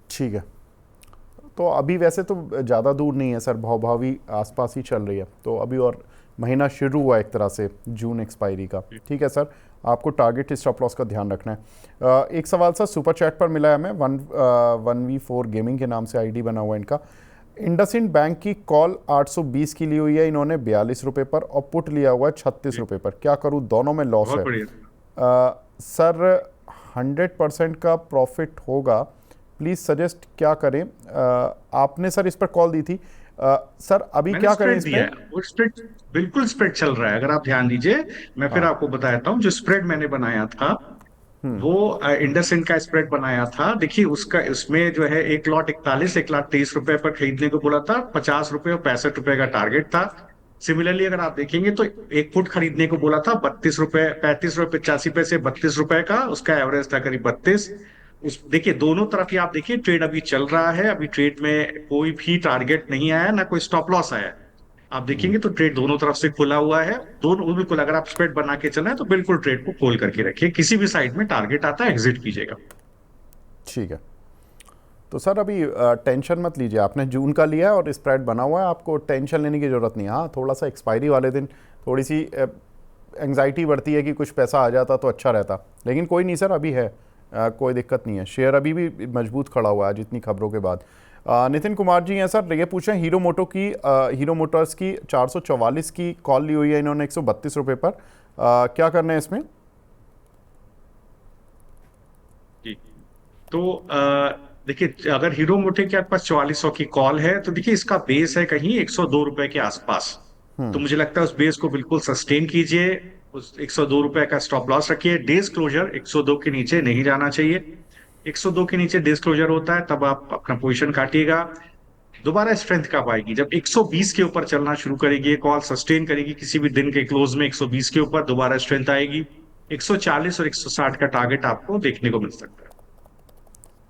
ठीक है, तो अभी वैसे तो ज़्यादा दूर नहीं है सर, भाव भी आसपास ही चल रही है। तो अभी और महीना शुरू हुआ एक तरह से जून एक्सपायरी का। ठीक है सर, आपको टारगेट स्टॉप लॉस का ध्यान रखना है। एक सवाल सर सुपर चैट पर मिला है हमें, 1v4 गेमिंग के नाम से आईडी बना हुआ है इनका। इंडसइंड बैंक की कॉल 820 की ली हुई है इन्होंने 42 रुपए पर, और पुट लिया हुआ है 36 जी, रुपए पर। क्या करूं, दोनों में लॉस बहुत है। बढ़िया। सर 100% का प्रॉफिट होगा, प्लीज़ सजेस्ट क्या करें। आपने सर इस पर कॉल दी थी। सर अभी मैंने क्या करें स्प्रेड इस दिया पे। है, वो स्प्रेड बिल्कुल स्प्रेड चल रहा है, अगर आप ध्यान दीजिए। मैं फिर हाँ। आपको बताता हूँ, जो स्प्रेड मैंने बनाया था वो इंडसइंड का स्प्रेड बनाया था। देखिए उसका, उसमें जो है 1,41,41 1,30,रुपए पर खरीदने को बोला था, 50 रुपए और 65 रुपए का टारगेट था। सिमिलरली अगर आप देखेंगे तो एक फुट खरीदने को बोला था 32 रुपए, 35 रुपए 85 पैसे, 32 रुपए का उसका एवरेज था, करीब 32। उस देखिए दोनों तरफ ही आप देखिए ट्रेड अभी चल रहा है, अभी ट्रेड में कोई भी टारगेट नहीं आया, ना कोई स्टॉप लॉस आया। आप देखेंगे तो ट्रेड दोनों तरफ से खुला हुआ है। दोनों बिल्कुल, अगर आप स्प्रेड बना के चले तो बिल्कुल ट्रेड को खोल करके रखिए, किसी भी साइड में टारगेट आता है एग्जिट कीजिएगा। ठीक है। तो सर अभी टेंशन मत लीजिए, आपने जून का लिया है और स्प्रेड बना हुआ है, आपको टेंशन लेने की ज़रूरत नहीं है। हाँ, थोड़ा सा एक्सपायरी वाले दिन थोड़ी सी एंग्जाइटी बढ़ती है कि कुछ पैसा आ जाता तो अच्छा रहता, लेकिन कोई नहीं सर, अभी है। कोई दिक्कत नहीं है, शेयर अभी भी मजबूत खड़ा हुआ है जितनी खबरों के बाद। नितिन कुमार जी हैं सर, ये पूछें हीरो मोटर्स की 444 की कॉल ली हुई है इन्होंने 132 रुपये पर। क्या करना है इसमें। जी। तो देखिए अगर हीरो मोटे के आपके पास 4400 की कॉल है तो देखिए इसका बेस है कहीं 102 रुपए के आसपास। तो मुझे लगता है उस बेस को बिल्कुल सस्टेन कीजिए, उस 102 रुपए का स्टॉप लॉस रखिए। डेज क्लोजर 102 के नीचे नहीं जाना चाहिए। 102 के नीचे डेज क्लोजर होता है तब आप अपना पोजीशन काटिएगा। दोबारा स्ट्रेंथ कब आएगी, जब 120 के ऊपर चलना शुरू करेगी, कॉल सस्टेन करेगी, किसी भी दिन के क्लोज में 120 के ऊपर दोबारा स्ट्रेंथ आएगी। 140 और 160 का टारगेट आपको देखने को मिल सकता है।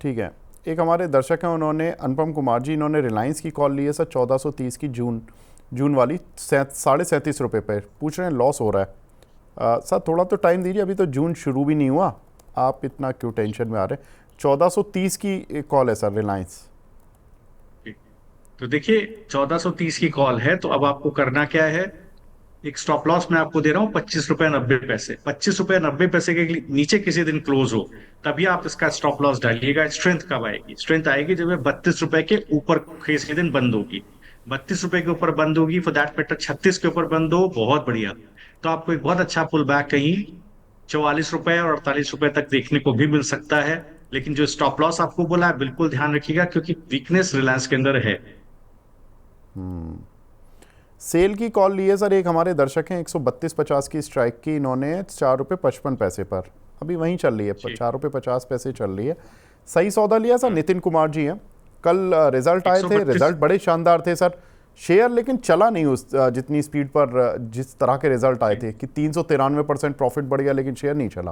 ठीक है। एक हमारे दर्शक हैं, उन्होंने अनुपम कुमार जी, इन्होंने रिलायंस की कॉल ली है सर 1430 की, जून वाली 37.5 रुपये पर। पूछ रहे हैं लॉस हो रहा है। सर थोड़ा तो टाइम दीजिए, अभी तो जून शुरू भी नहीं हुआ, आप इतना क्यों टेंशन में आ रहे हैं। 1430 की कॉल है सर रिलायंस। तो देखिए 1430 की कॉल है, तो अब आपको करना क्या है। एक स्टॉप लॉस मैं आपको दे रहा हूँ 25 रुपए 90 पैसे। 25 रुपए 90 पैसे के नीचे किसी दिन क्लोज हो तभी आप इसका स्टॉप लॉस डालिएगा। स्ट्रेंथ कब आएगी, स्ट्रेंथ आएगी जब ये 32 रुपए के ऊपर किसी दिन बंद होगी। 32 रुपए के ऊपर बंद होगी, फॉर दैट मैटर 36 के ऊपर बंद हो, बहुत बढ़िया। तो आपको एक बहुत अच्छा पुल बैक कहीं 44 रुपए और 48 रुपए तक देखने को भी मिल सकता है। लेकिन जो स्टॉप लॉस आपको बोला है बिल्कुल ध्यान रखिएगा, क्योंकि वीकनेस रिलायंस के अंदर है। सेल की कॉल ली है सर, एक हमारे दर्शक हैं 132.50 की स्ट्राइक की, इन्होंने 4.55 रुपये पर, अभी वहीं चल रही है, 4.50 रुपये चल रही है। सही सौदा लिया सर, नितिन कुमार जी हैं। कल रिजल्ट आए थे, 132। रिजल्ट बड़े शानदार थे सर। शेयर लेकिन चला नहीं उस जितनी स्पीड पर जिस तरह के रिजल्ट आए थे कि 393% प्रॉफिट बढ़ गया, लेकिन शेयर नहीं चला।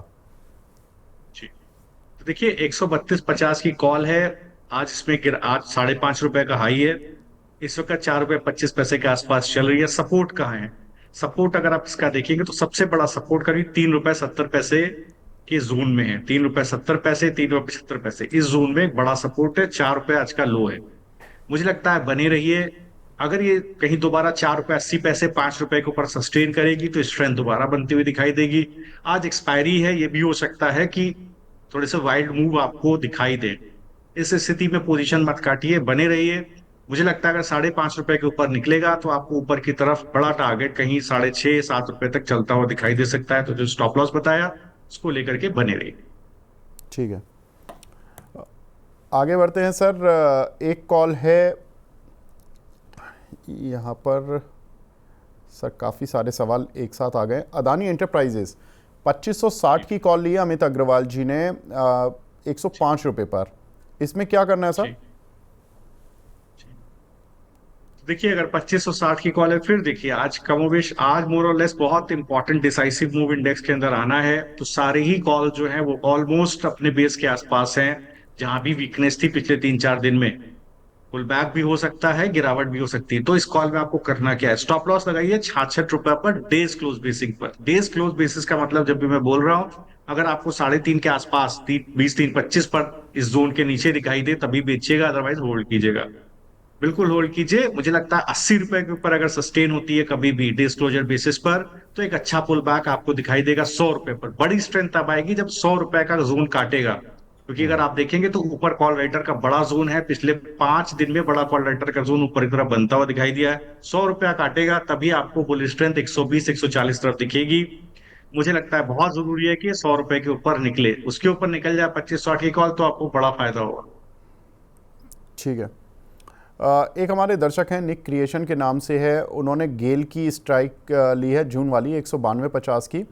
जी। तो देखिए 132.50 की कॉल है। आज इसमें आज 5.5 रुपए का हाई है। इस वक्त 4.25 रुपए के आसपास चल रही है। सपोर्ट कहाँ है, सपोर्ट अगर आप इसका देखेंगे तो सबसे बड़ा सपोर्ट करीब 3.70 रुपए के जोन में है। 3.70 रुपए 3.75 रुपए इस जोन में एक बड़ा सपोर्ट है। 4 रुपए आज का लो है। मुझे लगता है बने रहिए। अगर ये कहीं दोबारा 4.80 रुपए 5 रुपए के ऊपर सस्टेन करेगी तो स्ट्रेंथ दोबारा बनती हुई दिखाई देगी। आज एक्सपायरी है, ये भी हो सकता है कि थोड़े से वाइल्ड मूव आपको दिखाई दे। इस स्थिति में पोजीशन मत काटिए, बने रहिए। मुझे लगता है अगर 5.5 रुपए के ऊपर निकलेगा तो आपको ऊपर की तरफ बड़ा टारगेट कहीं 6.5 7 रुपए तक चलता हुआ दिखाई दे सकता है। तो जो स्टॉप लॉस बताया उसको लेकर के बने रहिए। ठीक है, आगे बढ़ते हैं सर। एक कॉल है यहाँ पर सर, काफ़ी सारे सवाल एक साथ आ गए। अदानी एंटरप्राइजेस 2560 की कॉल ली है अमित अग्रवाल जी ने 105 रुपये पर। इसमें क्या करना है सर। देखिए अगर 2560 की कॉल है, फिर देखिए आज कमोवेश, आज मोर और लेस बहुत इंपॉर्टेंट डिसाइसिव मूव इंडेक्स के अंदर आना है। तो सारे ही कॉल जो है वो ऑलमोस्ट अपने बेस के आसपास हैं। जहां भी वीकनेस थी पिछले 3 4 दिन में, पुल बैक भी हो सकता है, गिरावट भी हो सकती है। तो इस कॉल में आपको करना क्या है, स्टॉप लॉस लगाइए 66 रुपए पर डेज क्लोज बेसिस पर। डेज क्लोज बेसिस का मतलब जब भी मैं बोल रहा हूं, अगर आपको 3.5 के आसपास 20 3 25 पर इस जोन के नीचे दिखाई दे तभी बेचिएगा, अदरवाइज होल्ड कीजिएगा। बिल्कुल होल्ड कीजिए। मुझे लगता है 80 रुपए के ऊपर अगर सस्टेन होती है कभी भी डिस्क्लोजर बेसिस पर, तो एक अच्छा पुल बैक आपको दिखाई देगा 100 रुपए पर। बड़ी स्ट्रेंथ तब आएगी जब 100 रुपए का जोन काटेगा। क्योंकि अगर आप देखेंगे तो ऊपर कॉल राइटर का बड़ा जोन है, पिछले 5 दिन में बड़ा कॉल राइटर का जोन ऊपर की तरफ बनता हुआ दिखाई दिया है। 100 रुपया काटेगा तभी आपको बुल स्ट्रेंथ 120 140 तरफ दिखेगी। मुझे लगता है बहुत जरूरी है कि 100 रुपए के ऊपर निकले, उसके ऊपर निकल जाए 2560 की कॉल तो आपको बड़ा फायदा होगा। ठीक है। एक हमारे दर्शक हैं निक क्रिएशन के नाम से है, उन्होंने गेल की स्ट्राइक ली है जून वाली 192.50 की,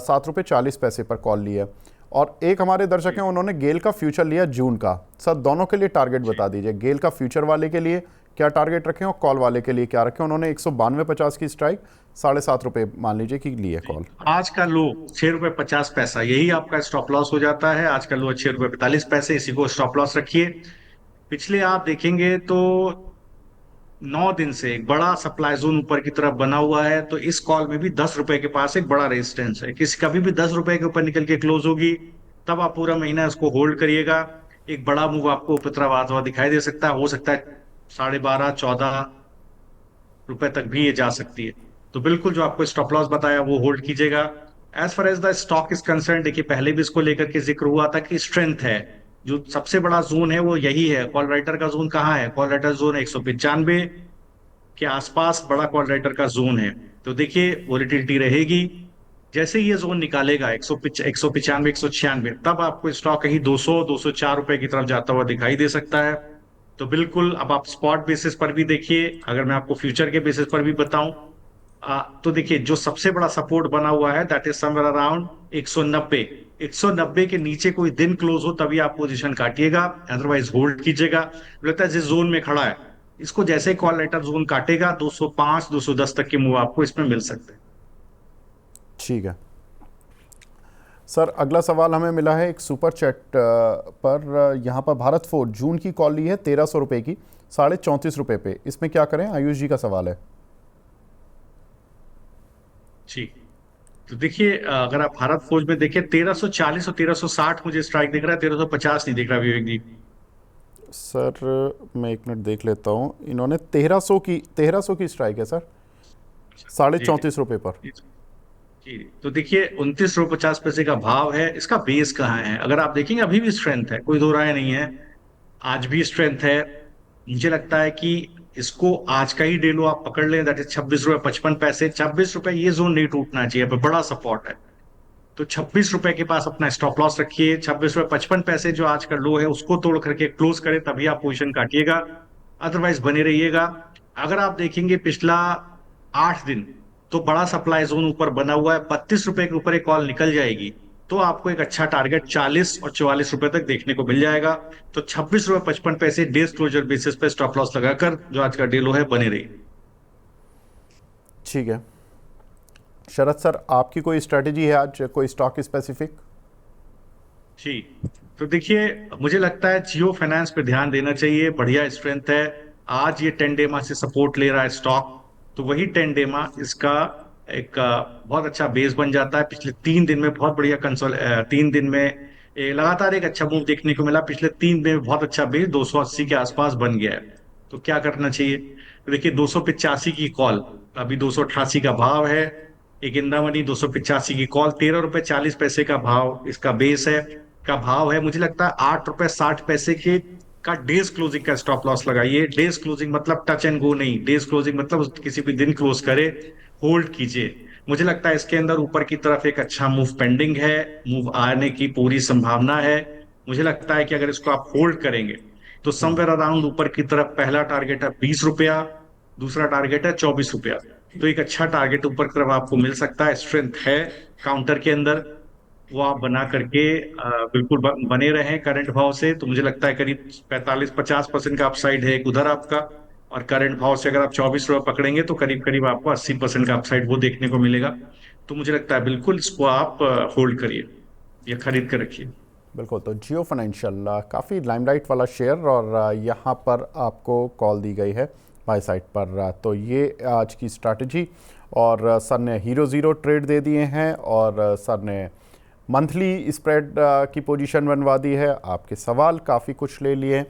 7 रुपये 40 पैसे पर कॉल ली है। और एक हमारे दर्शक हैं, उन्होंने गेल का फ्यूचर लिया जून का। सर दोनों के लिए टारगेट बता दीजिए, गेल का फ्यूचर वाले के लिए क्या टारगेट रखें और कॉल वाले के लिए क्या रखें। उन्होंने 192.50 की स्ट्राइक 7.5 रुपये मान लीजिए कि ली है कॉल। आज का लो 6 रुपये 50 पैसा, यही आपका स्टॉप लॉस हो जाता है। आज का लो 6 रुपये 45 पैसे, इसी को स्टॉप लॉस रखिए। पिछले आप देखेंगे तो 9 दिन से एक बड़ा सप्लाई जोन ऊपर की तरफ बना हुआ है, तो इस कॉल में भी 10 रुपए के पास एक बड़ा रेजिस्टेंस है। किसी कभी भी 10 रुपए के ऊपर निकल के क्लोज होगी, तब आप पूरा महीना इसको होल्ड करिएगा। एक बड़ा मूव आपको ऊपर तरफ आता हुआ दिखाई दे सकता है, हो सकता है 12.5 14 रुपए तक भी ये जा सकती है। तो बिल्कुल जो आपको स्टॉप लॉस बताया वो होल्ड कीजिएगा। As far as the stock is concern, देखिए पहले भी इसको लेकर के जिक्र हुआ था कि स्ट्रेंथ है, जो सबसे बड़ा जोन है वो यही है। कॉल राइटर का जोन कहाँ है? कॉल राइटर जोन 195 के आसपास बड़ा कॉल राइटर का जोन है। तो देखिए वोलेटिलिटी रहेगी। जैसे ही ये जोन निकालेगा 195 196, तब आपको स्टॉक कहीं 200 204 रुपए की तरफ जाता हुआ दिखाई दे सकता है। तो बिल्कुल अब आप स्पॉट बेसिस पर भी देखिए, अगर मैं आपको फ्यूचर के बेसिस पर भी बताऊं, तो देखिए जो सबसे बड़ा सपोर्ट बना हुआ है दैट इज समवेयर अराउंड 190। 190 के नीचे कोई दिन क्लोज हो तभी आप पोजीशन काटिएगा, अदरवाइज होल्ड कीजिएगा। लगता है जिस जोन में खड़ा है, इसको जैसे ही कॉल लेटर जोन काटेगा 205 210 तक के मूव आपको इसमें मिल सकते हैं। ठीक है सर, अगला सवाल हमें मिला है एक सुपर चैट पर। यहाँ पर भारत फोर्ज जून की कॉल ली है 1300 रुपये की, 34.5 रुपये पे। इसमें क्या करें? आयुष जी का सवाल है। जी, तो देखिए अगर आप भारत फौज में देखिए 1340 और 1360 मुझे स्ट्राइक दिख रहा है, 1350 नहीं दिख रहा विवेक जी। सर मैं एक मिनट देख लेता हूँ। इन्होंने 1300 की स्ट्राइक है सर, साढ़े जी 34 रुपये पर। जी, तो देखिए 29 रुपये 50 पैसे का भाव है। इसका बेस कहाँ है? अगर आप देखेंगे अभी भी स्ट्रेंथ है, कोई दो राय नहीं है, आज भी स्ट्रेंथ है। मुझे लगता है कि इसको आज का ही डे लो आप पकड़ लें, दैट इज 26 रुपये 55 पैसे। 26 रुपये ये जोन नहीं टूटना चाहिए, पर बड़ा सपोर्ट है। तो 26 रुपए के पास अपना स्टॉप लॉस रखिए। 26 रुपये 55 पैसे जो आज का लो है उसको तोड़ करके क्लोज करे तभी आप पोजीशन काटिएगा, अदरवाइज बने रहिएगा। अगर आप देखेंगे पिछला 8 दिन, तो बड़ा सप्लाई जोन ऊपर बना हुआ है। 32 रुपए के ऊपर एक कॉल निकल जाएगी तो आपको एक अच्छा टारगेट 40 और 44 रुपए तक देखने को मिल जाएगा। तो 26 रुपये 55 पैसे डेज क्लोजर बेसिस पे स्टॉप लॉस लगाकर जो आज का डे लो है बने रहिए। ठीक है शरद सर, आपकी कोई स्ट्रेटेजी है आज, कोई स्टॉक स्पेसिफिक? जी, तो देखिए मुझे लगता है जियो फाइनेंस पे ध्यान देना चाहिए, बढ़िया स्ट्रेंथ है। आज ये 10 डेमा से सपोर्ट ले रहा है स्टॉक, तो वही 10 डेमा इसका एक बहुत अच्छा बेस बन जाता है। पिछले 3 दिन में बहुत बढ़िया कंसोल, 3 दिन में लगातार एक अच्छा मूव देखने को मिला। पिछले 3 दिन में बहुत अच्छा बेस 280 के आसपास बन गया है। तो क्या करना चाहिए? तो देखिए 285 की कॉल, अभी 288 का भाव है। एक इंदामनी 285 की कॉल, 13 रुपये 40 पैसे का भाव इसका बेस है, का भाव है। मुझे लगता है 8 रुपये 60 पैसे के का डेज क्लोजिंग का स्टॉप लॉस लगाइए। डेज क्लोजिंग मतलब टच एंड गो नहीं, डेज क्लोजिंग मतलब किसी भी दिन क्लोज करे, होल्ड कीजिए। मुझे लगता है इसके अंदर ऊपर की तरफ एक अच्छा मूव पेंडिंग है, मूव आने की पूरी संभावना है। मुझे लगता है कि अगर इसको आप होल्ड करेंगे तो समवेयर अराउंड ऊपर की तरफ पहला टारगेट है 20 रुपया, दूसरा टारगेट है 24 रुपया। तो एक अच्छा टारगेट ऊपर की तरफ आपको मिल सकता है। स्ट्रेंथ है काउंटर के अंदर, वो आप बना करके बिल्कुल बने रहें करंट भाव से। तो मुझे लगता है करीब 45 50% का अपसाइड है एक उधर आपका, और करंट भाव से अगर आप 24 रुपये पकड़ेंगे तो करीब करीब आपको 80% का अपसाइड वो देखने को मिलेगा। तो मुझे लगता है बिल्कुल इसको आप होल्ड करिए या खरीद कर रखिए। बिल्कुल, तो जियो फाइनेंशियल काफ़ी लाइमलाइट वाला शेयर, और यहाँ पर आपको कॉल दी गई है बाय साइड पर। तो ये आज की स्ट्रैटेजी, और सर ने हीरो ज़ीरो ट्रेड दे दिए हैं, और सर ने मंथली स्प्रेड की पोजीशन बनवा दी है। आपके सवाल काफ़ी कुछ ले लिए।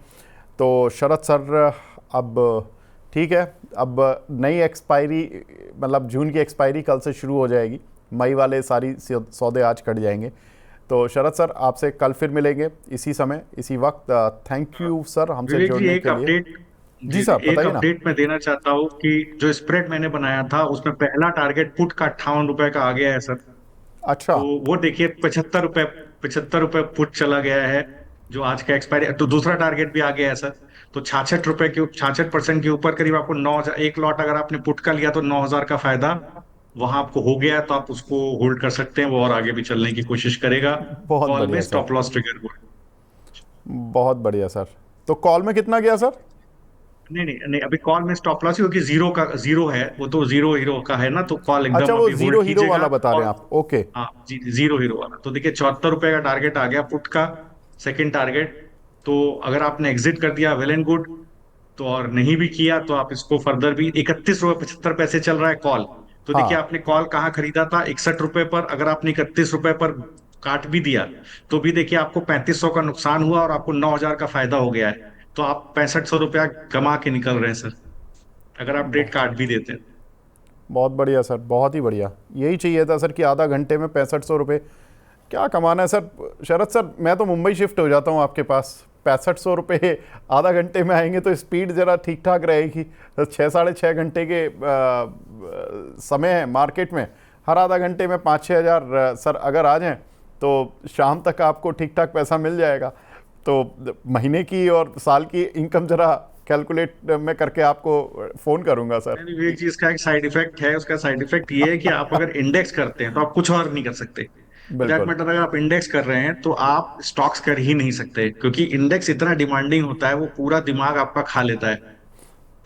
तो शरद सर अब ठीक है, अब नई एक्सपायरी, मतलब जून की एक्सपायरी कल से शुरू हो जाएगी, मई वाले सारी सौदे आज कट जाएंगे। तो शरद सर, आपसे कल फिर मिलेंगे इसी समय इसी वक्त। थैंक यू सर हमसे विवेक जी जुड़ने एक के लिए। अपडेट, जी जी सर, एक बताइए ना। अपडेट मैं देना चाहता हूँ कि जो स्प्रेड मैंने बनाया था उसमें पहला टारगेट पुट का 58 रुपए का आ गया है सर। अच्छा। तो वो देखिए 75 रुपए, 75 रुपए पुट चला गया है जो आज का एक्सपायरी। तो दूसरा टारगेट भी आ गया है सर। तो 66 रुपए के 66% के ऊपर करीब आपको 9,000, एक लॉट अगर आपने पुट का लिया तो 9,000 का फायदा वहां आपको हो गया। तो आप उसको होल्ड कर सकते हैं, वो और आगे भी चलने की कोशिश करेगा। बहुत कॉल में बढ़िया सर। स्टॉप लॉस ट्रिगर हुआ। बहुत बढ़िया सर। तो कॉल में कितना गया सर? नहीं नहीं नहीं, अभी कॉल में स्टॉप लॉस, क्योंकि जीरो का जीरो है वो, तो जीरो हीरो का है ना, तो कॉल अच्छा, एकदम वो अभी जीरो होल्ड हीरो कीजिएगा। वाला बता रहे और हैं आप? ओके। हाँ जी, जीरो हीरो वाला। तो देखिए 74 रुपए का टारगेट आ गया पुट का, सेकंड टारगेट। तो अगर आपने एग्जिट कर दिया वेल एंड गुड, तो और नहीं भी किया तो आप इसको फर्दर भी, 31 रुपए 75 पैसे चल रहा है कॉल। तो देखिए हाँ। आपने कॉल कहाँ खरीदा था, 61 रुपए पर। अगर आपने 31 रुपए पर काट भी दिया तो भी देखिए आपको 3500 का नुकसान हुआ और आपको 9,000 का फायदा हो गया है। तो आप 6500 रुपया कमा के निकल रहे हैं सर, अगर आप ट्रेड बहुत काट भी देते हैं। बहुत बढ़िया सर, बहुत ही बढ़िया। यही चाहिए था सर कि आधा घंटे में 6500 रुपये क्या कमाना है सर। शरद सर, मैं तो मुंबई शिफ्ट हो जाता हूँ आपके पास। 6500 रुपये आधा घंटे में आएंगे तो स्पीड ज़रा ठीक ठाक रहेगी। तो 6 साढ़े 6 घंटे के समय है मार्केट में। हर आधा घंटे में 5-6 हज़ार सर अगर आ जाएं तो शाम तक आपको ठीक ठाक पैसा मिल जाएगा। तो महीने की और साल की इनकम ज़रा कैलकुलेट मैं करके आपको फ़ोन करूंगा सर। नहीं नहीं, विवेक जी इसका एक साइड इफेक्ट है। उसका साइड इफेक्ट ये है कि आप अगर इंडेक्स करते हैं तो आप कुछ और नहीं कर सकते। फॉर दैट बिल्कुल। मैटर अगर आप इंडेक्स कर रहे हैं तो आप स्टॉक्स कर ही नहीं सकते, क्योंकि इंडेक्स इतना डिमांडिंग होता है, वो पूरा दिमाग आपका खा लेता है।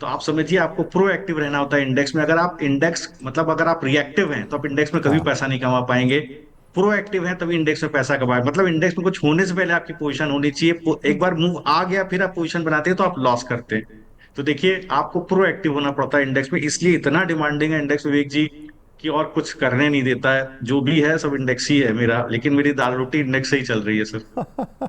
तो आप समझिए आपको प्रोएक्टिव रहना होता है इंडेक्स में। अगर आप इंडेक्स मतलब अगर आप रिएक्टिव हैं तो आप इंडेक्स में कभी हाँ। पैसा नहीं कमा पाएंगे। प्रोएक्टिव हैं तभी इंडेक्स में पैसा कमाए, मतलब इंडेक्स में कुछ होने से पहले आपकी पोजीशन होनी चाहिए। एक बार मूव आ गया फिर आप पोजीशन बनाते हैं तो आप लॉस करते हैं। तो देखिए आपको प्रोएक्टिव होना पड़ता है इंडेक्स में, इसलिए इतना डिमांडिंग है इंडेक्स विवेक जी कि और कुछ करने नहीं देता है। जो भी है सब इंडेक्स ही है मेरा, लेकिन मेरी दाल रोटी इंडेक्स से ही चल रही है सर।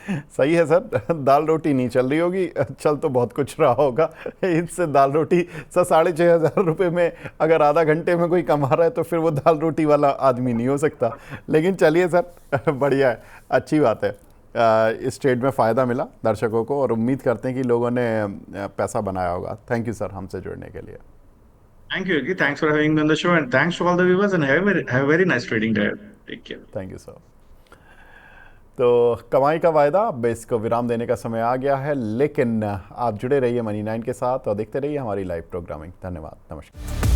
सही है सर। दाल रोटी नहीं चल रही होगी, चल तो बहुत कुछ रहा होगा। इससे दाल रोटी सर 6,500 रुपये में अगर आधा घंटे में कोई कमा रहा है तो फिर वो दाल रोटी वाला आदमी नहीं हो सकता। लेकिन चलिए सर, बढ़िया है, अच्छी बात है। इस ट्रेड में फ़ायदा मिला दर्शकों को और उम्मीद करते हैं कि लोगों ने पैसा बनाया होगा। थैंक यू सर हमसे जुड़ने के लिए। Thank you, Yogi. Thanks for having me on the show, and thanks to all the viewers. And have a very nice trading day. Take care. Thank you sir. तो कमाई का वायदा, अब इसको विराम देने का समय आ गया है, लेकिन आप जुड़े रहिए मनी 9 के साथ और देखते रहिए हमारी लाइव प्रोग्रामिंग। धन्यवाद, नमस्कार।